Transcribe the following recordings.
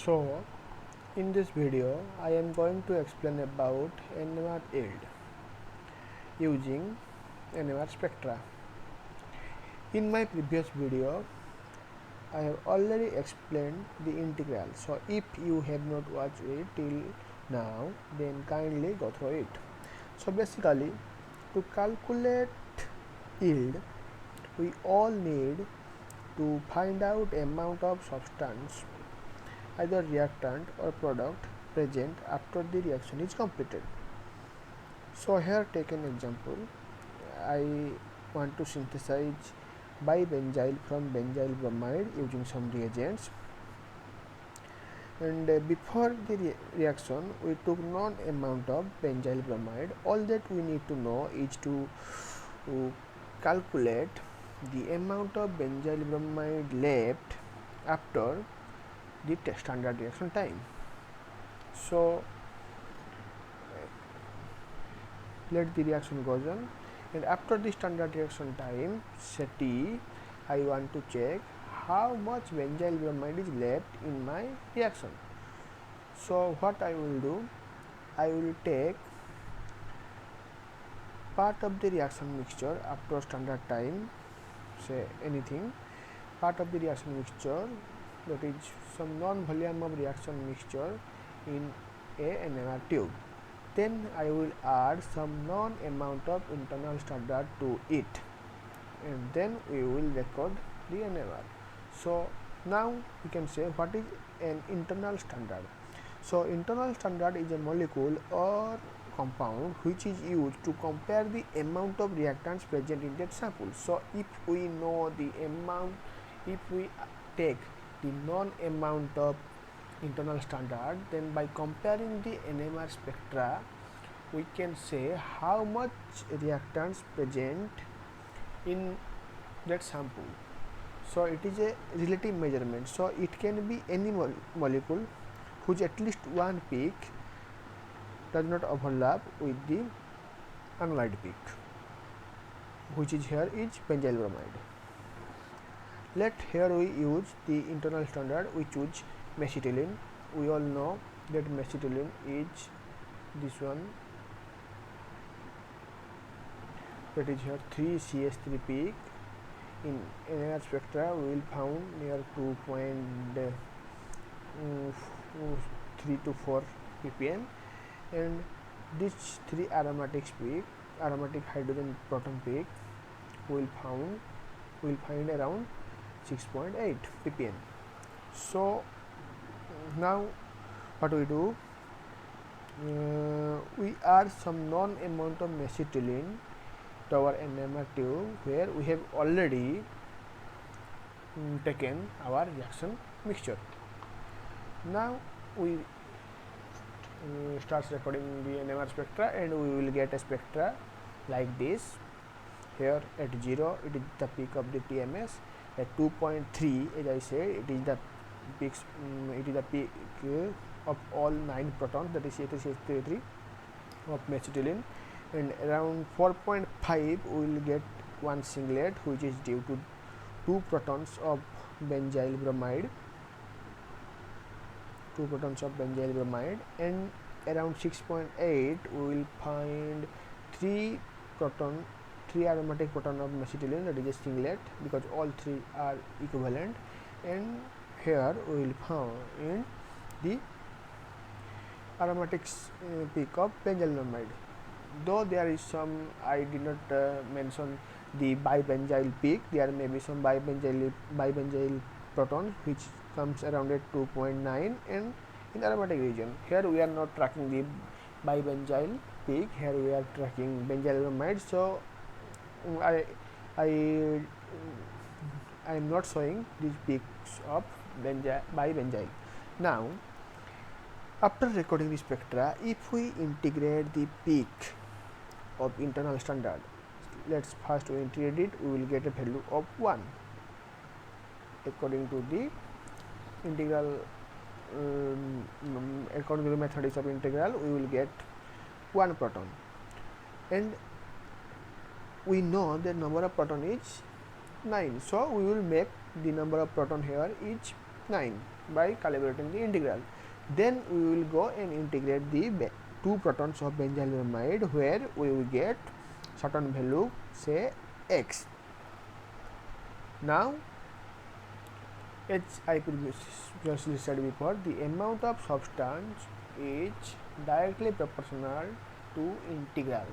So, in this video, I am going to explain about NMR yield using NMR spectra. In my previous video, I have already explained the integral. So, if you have not watched it till now, then kindly go through it. So, basically, to calculate yield, we all need to find out amount of substance, either reactant or product, present after the reaction is completed. So here take an example. I want to synthesize bibenzyl from benzyl bromide using some reagents, and before the reaction we took known amount of benzyl bromide. All that we need to know is to calculate the amount of benzyl bromide left after the standard reaction time. So let the reaction goes on, and after the standard reaction time, say T, I want to check how much benzyl bromide is left in my reaction. So what I will do, I will take part of the reaction mixture after standard time, say anything, part of the reaction mixture, that is some non-volume of reaction mixture in a NMR tube. Then I will add some known amount of internal standard to it, and then we will record the NMR. So now we can say what is an internal standard. So internal standard is a molecule or compound which is used to compare the amount of reactants present in that sample. So if we know the amount, if we take the known amount of internal standard, then by comparing the NMR spectra we can say how much reactants present in that sample. So it is a relative measurement. So it can be any molecule whose at least one peak does not overlap with the analyte peak, which is here is benzyl bromide. Let here we use the internal standard. We choose mesitylene. We all know that mesitylene is this one, that is here 3CH3 peak. In NMR spectra we will found near 2.3 to 4 ppm, and these three aromatics peak, aromatic hydrogen proton peak, we will find around 6.8 ppm. So now what we do, we add some known amount of mesitylene to our NMR tube where we have already taken our reaction mixture. Now we start recording the NMR spectra, and we will get a spectra like this. Here at 0 it is the peak of the TMS. At 2.3, as I said, it is the peaks. It is the peak of all 9 protons, that is CH3 of mesitylene, and around 4.5 we will get one singlet, which is due to 2 protons of benzyl bromide, and around 6.8 we will find 3 aromatic proton of mesitylene, that is a singlet, because all 3 are equivalent, and here we will find the aromatics peak of benzyl bromide. Though there is some, I did not mention the bibenzyl peak, there may be some bibenzyl proton which comes around at 2.9 and in aromatic region. Here we are not tracking the bibenzyl peak, here we are tracking benzyl bromide. So I am not showing these peaks of bibenzyl. Now after recording the spectra, if we integrate the peak of internal standard, let's first we integrate it, we will get a value of 1. According to the integral, according to the methods of integral, we will get 1 proton, and we know the number of proton is 9. So we will make the number of proton here is 9 by calibrating the integral. Then we will go and integrate the 2 protons of benzyl bromide, where we will get certain value, say x. Now, as I previously said before, the amount of substance is directly proportional to integral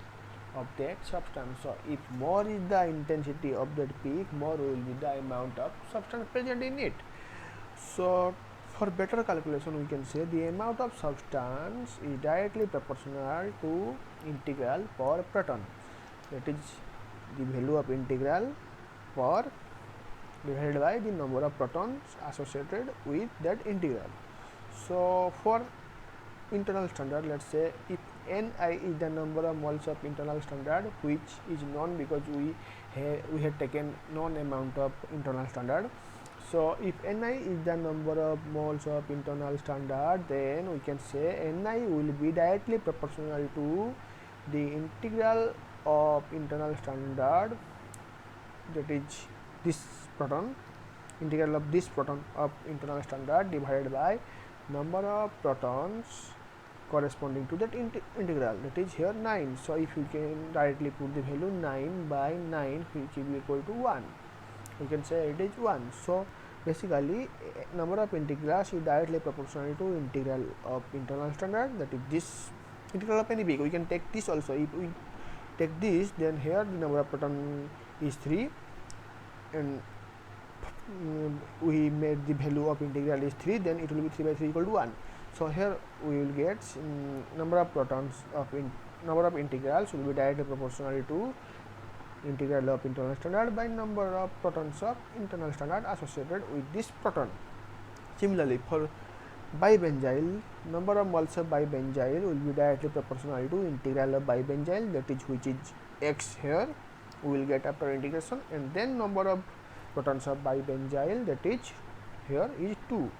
of that substance. So, if more is the intensity of that peak, more will be the amount of substance present in it. So, for better calculation, we can say the amount of substance is directly proportional to integral per proton. That is the value of integral per divided by the number of protons associated with that integral. So, for internal standard, let's say if Ni is the number of moles of internal standard, which is known because we had taken known amount of internal standard. So, if Ni is the number of moles of internal standard, then we can say Ni will be directly proportional to the integral of internal standard, that is this proton, integral of this proton of internal standard divided by number of protons corresponding to that integral, that is here 9. So, if you can directly put the value 9 by 9, which will be equal to 1, we can say it is 1. So, basically number of integrals is directly proportional to integral of internal standard, that is this integral of any peak. We can take this also. If we take this, then here the number of proton is 3, and we made the value of integral is 3, then it will be 3 by 3 equal to 1. So, here we will get number of protons of number of integrals will be directly proportional to integral of internal standard by number of protons of internal standard associated with this proton. Similarly, for bibenzyl, number of moles of bibenzyl will be directly proportional to integral of bibenzyl, that is which is x here we will get after integration, and then number of protons of bibenzyl, that is here is 2.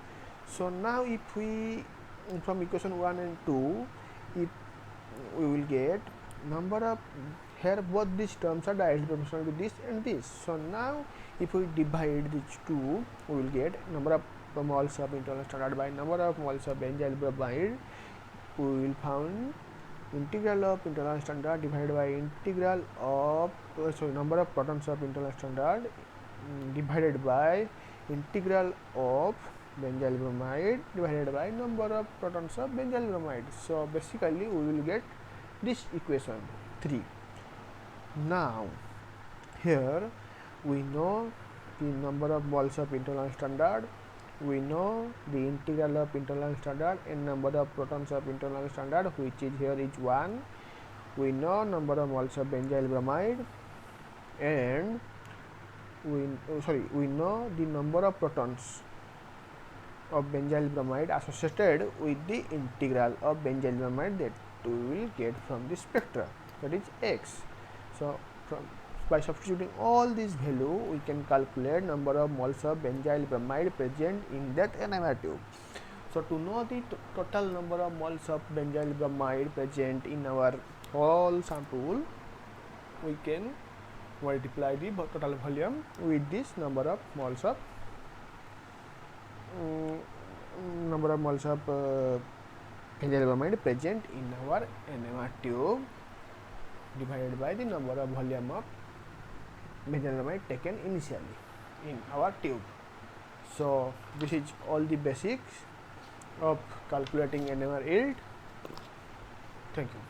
So, now if we from equation 1 and 2, if we will get number of, here both these terms are directly proportional to this and this. So, now if we divide these two, we will get number of moles of internal standard by number of moles of benzyl bromide. We will found integral of internal standard divided by integral of number of protons of internal standard divided by integral of benzyl bromide divided by number of protons of benzyl bromide. So, basically we will get this equation 3. Now, here we know the number of moles of internal standard, we know the integral of internal standard and number of protons of internal standard, which is here is 1. We know number of moles of benzyl bromide, and we know the number of protons of benzyl bromide associated with the integral of benzyl bromide that we will get from the spectra, that is x. So, by substituting all these value, we can calculate number of moles of benzyl bromide present in that NMR tube. So, to know the total number of moles of benzyl bromide present in our whole sample, we can multiply the total volume with this number of moles of benzyl bromide present in our NMR tube divided by the number of volume of benzyl bromide taken initially in our tube. So, this is all the basics of calculating NMR yield. Thank you.